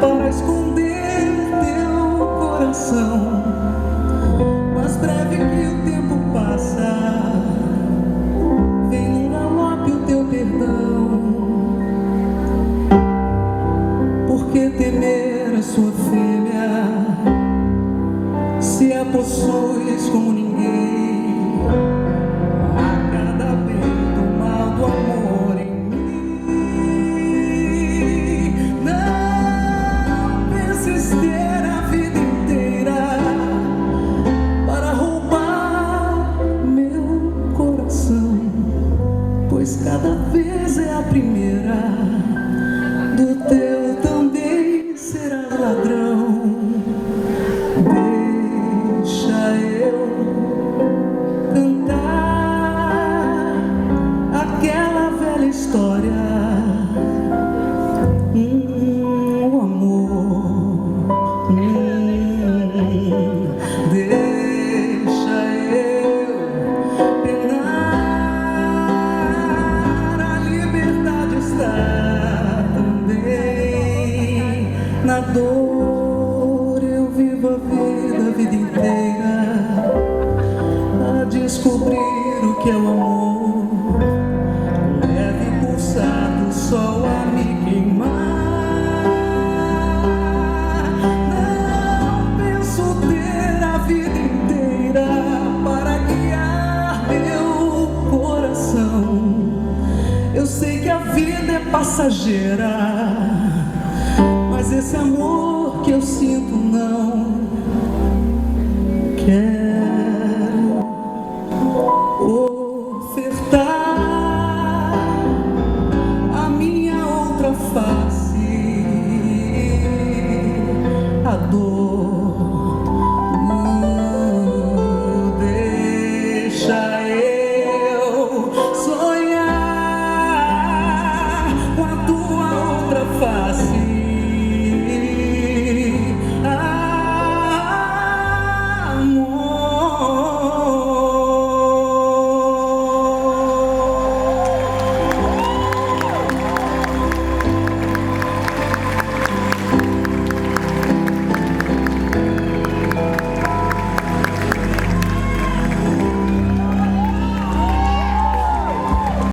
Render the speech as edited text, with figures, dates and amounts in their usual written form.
para esconder teu coração. Mas breve que o tempo passa, vem num galope o teu perdão. Por que temer a sua fêmea, se a possuis como ninguém? A cada bem do mal do amor em mim. Não penses ter a vida inteira para roubar meu coração, pois cada vez é a primeira, do teu também serás ladrão. Deixa eu cantar aquela velha história. O amor, deixa eu penar. A liberdade está também na dor. Eu vivo a vida inteira a descobrir o que é o amor. Leve pulsar do sol a me queimar. Não penso ter a vida inteira para guiar meu coração. Eu sei que a vida é passageira, mas esse amor que eu sinto não quero ofertar a minha outra face, a dor. Deixa eu sonhar com a tua outra face.